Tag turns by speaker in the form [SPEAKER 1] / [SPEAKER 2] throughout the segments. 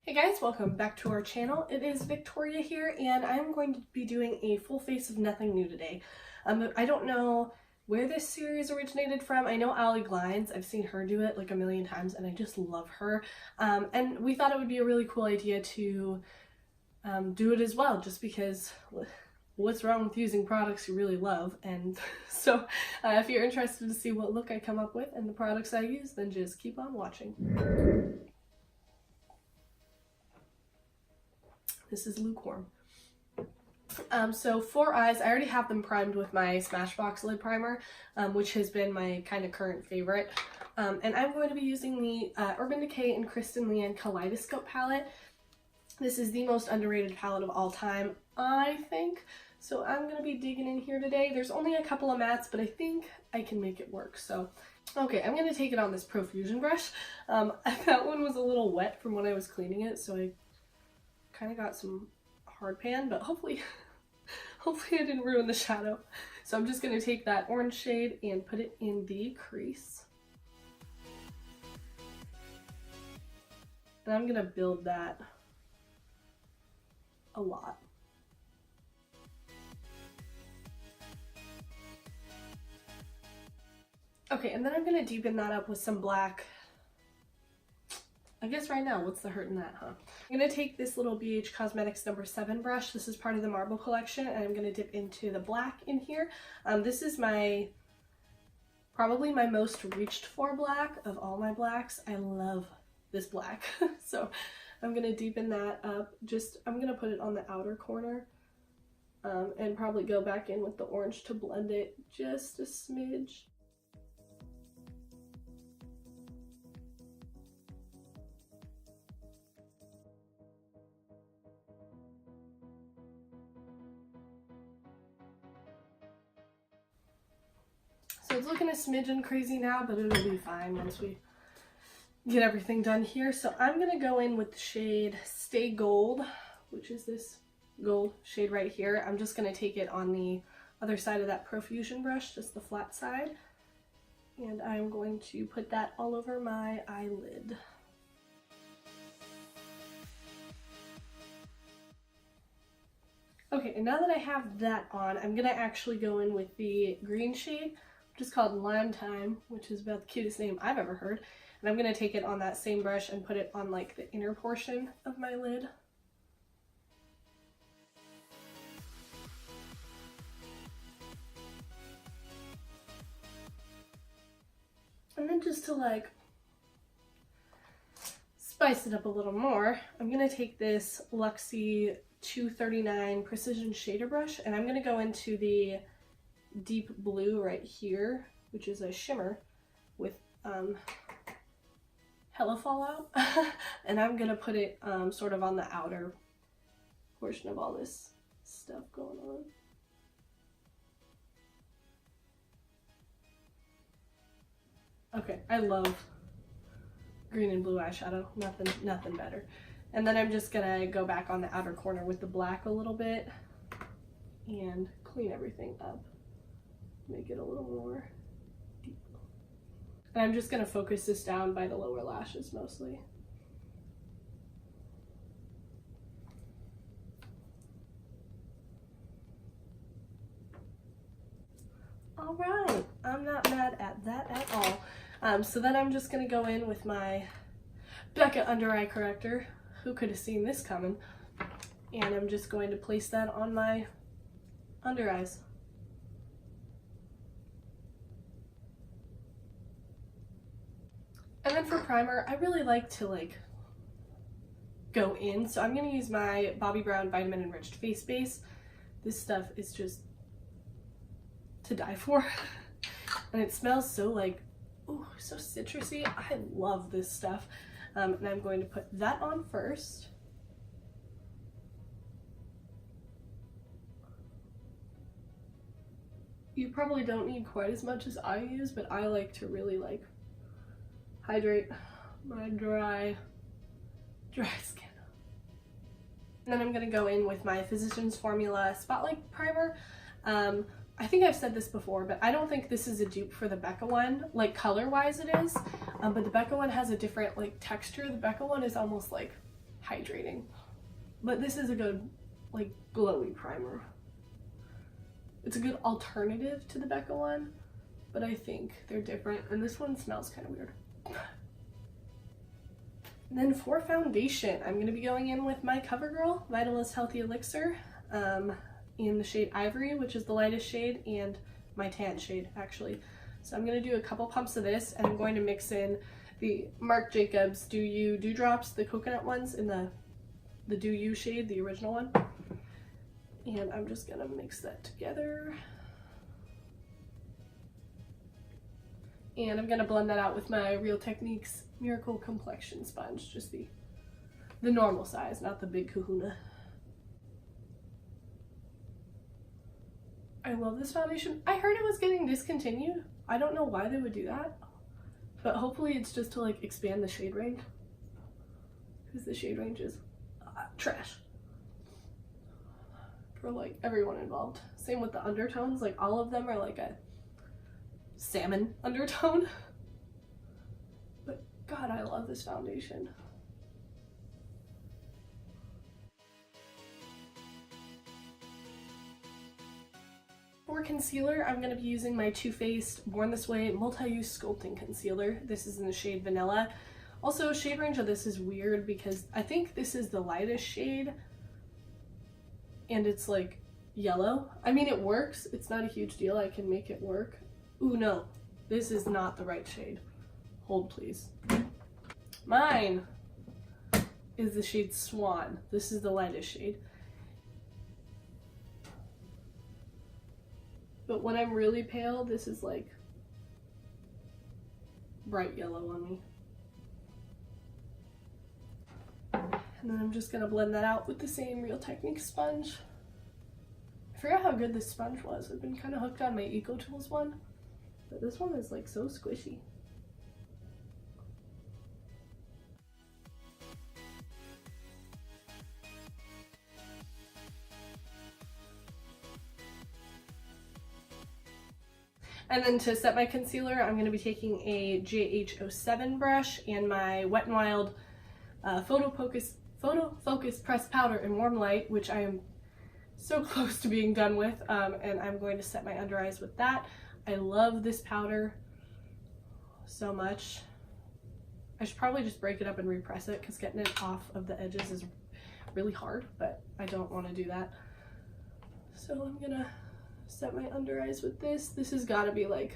[SPEAKER 1] Hey guys, welcome back to our channel. It is Victoria here, and I'm going to be doing a full face of nothing new today. I don't know where this series originated from. I know Ali Glines, I've seen her do it like a million times, and I just love her. And we thought it would be a really cool idea to do it as well, just because what's wrong with using products you really love? And so if you're interested to see what look I come up with and the products I use, then just keep on watching. This is lukewarm. So for eyes, I already have them primed with my Smashbox lid primer, which has been my kind of current favorite. And I'm going to be using the Urban Decay and Kristin Leanne Kaleidoscope palette. This is the most underrated palette of all time, I think. So I'm going to be digging in here today. There's only a couple of mattes, but I think I can make it work. So, okay, I'm going to take it on this Profusion brush. That one was a little wet from when I was cleaning it, so I kind of got some hard pan, but hopefully I didn't ruin the shadow. So I'm just going to take that orange shade and put it in the crease. And I'm going to build that a lot. Okay, and then I'm going to deepen that up with some black. I guess right now, what's the hurt in that, huh? I'm going to take this little BH Cosmetics number 7 brush. This is part of the Marble collection, and I'm going to dip into the black in here. This is probably my most reached for black of all my blacks. I love this black. So I'm going to deepen that up. I'm going to put it on the outer corner and probably go back in with the orange to blend it just a smidge. So it's looking a smidgen crazy now, but it'll be fine once we get everything done here. So I'm going to go in with the shade Stay Gold, which is this gold shade right here. I'm just going to take it on the other side of that Profusion brush, just the flat side. And I'm going to put that all over my eyelid. Okay, and now that I have that on, I'm going to actually go in with the green shade, which is called Lime Time, which is about the cutest name I've ever heard. And I'm going to take it on that same brush and put it on like the inner portion of my lid. And then just to like spice it up a little more, I'm going to take this Luxie 239 Precision Shader Brush, and I'm going to go into the deep blue right here, which is a shimmer with hella fallout. And I'm gonna put it sort of on the outer portion of all this stuff going on. Okay, I love green and blue eyeshadow, nothing better. And then I'm just gonna go back on the outer corner with the black a little bit and clean everything up. Make it a little more deep. And I'm just going to focus this down by the lower lashes mostly. Alright, I'm not mad at that at all. So then I'm just going to go in with my Becca under eye corrector. Who could have seen this coming? And I'm just going to place that on my under eyes. And then for primer, I really like to go in. So I'm going to use my Bobbi Brown Vitamin Enriched Face Base. This stuff is just to die for. And it smells so ooh, so citrusy. I love this stuff. And I'm going to put that on first. You probably don't need quite as much as I use, but I like to really hydrate my dry skin. And then I'm going to go in with my Physicians Formula Spotlight Primer. I think I've said this before, but I don't think this is a dupe for the Becca one. Color-wise it is, but the Becca one has a different texture. The Becca one is almost hydrating. But this is a good, like, glowy primer. It's a good alternative to the Becca one, but I think they're different. And this one smells kind of weird. And then for foundation, I'm going to be going in with my CoverGirl Vitalist Healthy Elixir in the shade Ivory, which is the lightest shade, and my tan shade, actually. So I'm going to do a couple pumps of this, and I'm going to mix in the Marc Jacobs Do You Dewdrops, the coconut ones, in the Do You shade, the original one. And I'm just going to mix that together. And I'm going to blend that out with my Real Techniques Miracle Complexion Sponge, just the normal size, not the big kahuna. I love this foundation. I heard it was getting discontinued. I don't know why they would do that, but hopefully it's just to like expand the shade range, because the shade range is trash for like everyone involved. Same with the undertones, like all of them are like a salmon undertone. But God, I love this foundation. For concealer, I'm going to be using my Too Faced Born This Way Multi-Use Sculpting Concealer. This is in the shade Vanilla. Also, shade range of this is weird because I think this is the lightest shade and it's like yellow. I mean, it works. It's not a huge deal. I can make it work. Ooh, no. This is not the right shade. Hold, please. Mine is the shade Swan. This is the lightest shade. But when I'm really pale, this is like bright yellow on me. And then I'm just gonna blend that out with the same Real Techniques sponge. I forgot how good this sponge was. I've been kind of hooked on my Eco Tools one, but this one is like so squishy. And then to set my concealer, I'm going to be taking a JH07 brush and my Wet n Wild Photo Focus Pressed Powder in Warm Light, which I am so close to being done with, and I'm going to set my under eyes with that. I love this powder so much. I should probably just break it up and repress it because getting it off of the edges is really hard, but I don't want to do that. So I'm gonna set my under eyes with this. This has got to be like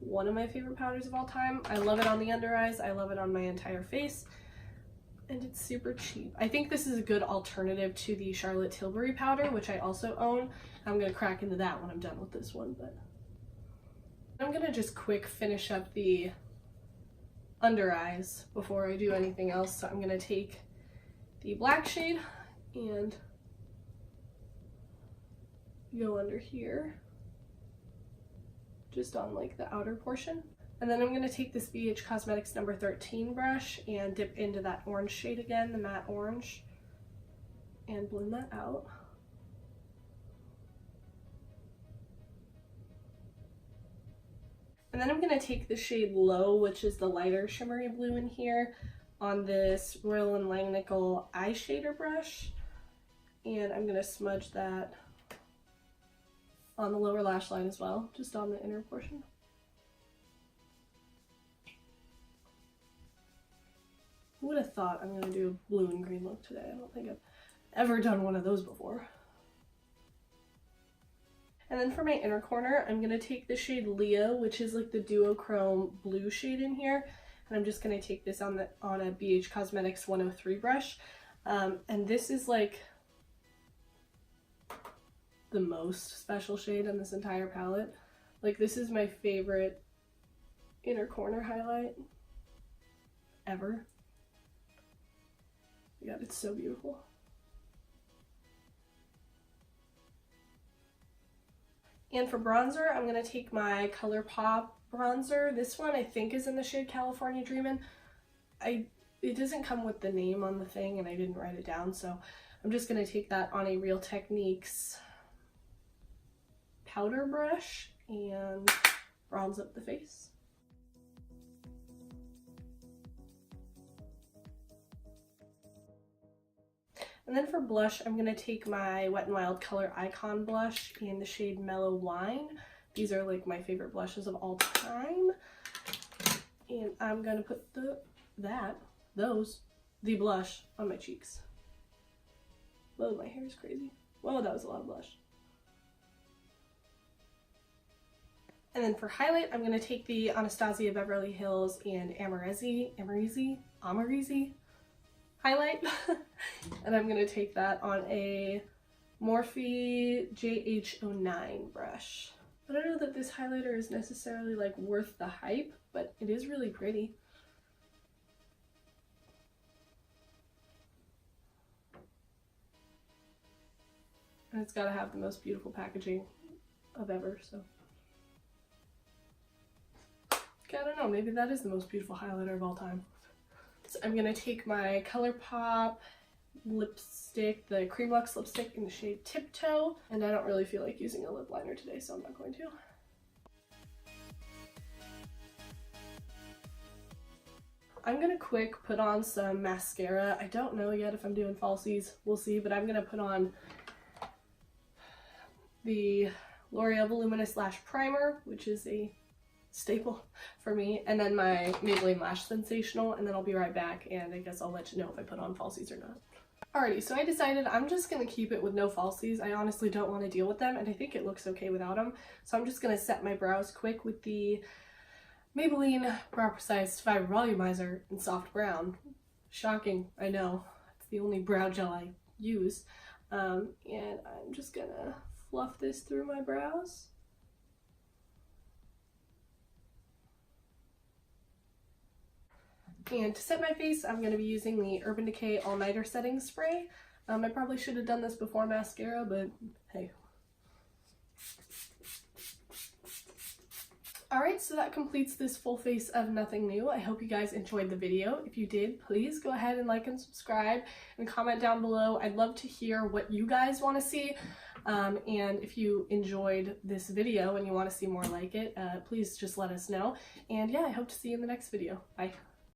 [SPEAKER 1] one of my favorite powders of all time. I love it on the under eyes. I love it on my entire face. And it's super cheap. I think this is a good alternative to the Charlotte Tilbury powder, which I also own. I'm going to crack into that when I'm done with this one. But I'm going to just quick finish up the under eyes before I do anything else. So I'm going to take the black shade and go under here, just on like the outer portion. And then I'm going to take this BH Cosmetics number 13 brush and dip into that orange shade again, the matte orange, and blend that out. And then I'm going to take the shade Low, which is the lighter shimmery blue in here, on this Royal & Langnickel eye shader brush, and I'm going to smudge that on the lower lash line as well, just on the inner portion. Who would have thought I'm going to do a blue and green look today? I don't think I've ever done one of those before. And then for my inner corner, I'm going to take the shade Leo, which is like the duochrome blue shade in here. And I'm just going to take this on a BH Cosmetics 103 brush. And this is like the most special shade in this entire palette. Like, this is my favorite inner corner highlight ever. God, it's so beautiful. And for bronzer, I'm going to take my Colourpop bronzer. This one I think is in the shade California Dreamin'. It doesn't come with the name on the thing and I didn't write it down, so I'm just going to take that on a Real Techniques powder brush and bronze up the face. And then for blush, I'm going to take my Wet n Wild Color Icon blush in the shade Mellow Wine. These are like my favorite blushes of all time. And I'm going to put the blush on my cheeks. Whoa, my hair is crazy. Whoa, that was a lot of blush. And then for highlight, I'm going to take the Anastasia Beverly Hills and Amrezy highlight. And I'm going to take that on a Morphe JH09 brush. I don't know that this highlighter is necessarily like worth the hype, but it is really pretty. And it's got to have the most beautiful packaging of ever, so. I don't know, maybe that is the most beautiful highlighter of all time. So I'm going to take my Colourpop lipstick, the Cream Luxe lipstick in the shade Tiptoe, and I don't really feel like using a lip liner today, so I'm not going to. I'm going to quick put on some mascara. I don't know yet if I'm doing falsies, we'll see, but I'm going to put on the Loreal Voluminous Lash Primer, which is a staple for me, and then my Maybelline Lash Sensational, and then I'll be right back, and I guess I'll let you know if I put on falsies or not. Alrighty, so I decided I'm just going to keep it with no falsies. I honestly don't want to deal with them, and I think it looks okay without them, so I'm just going to set my brows quick with the Maybelline Brow Precise Fiber Volumizer in Soft Brown. Shocking, I know. It's the only brow gel I use. And I'm just going to fluff this through my brows. And to set my face, I'm going to be using the Urban Decay All Nighter Setting Spray. I probably should have done this before mascara, but hey. Alright, so that completes this full face of nothing new. I hope you guys enjoyed the video. If you did, please go ahead and like and subscribe and comment down below. I'd love to hear what you guys want to see. And if you enjoyed this video and you want to see more like it, please just let us know. And yeah, I hope to see you in the next video. Bye.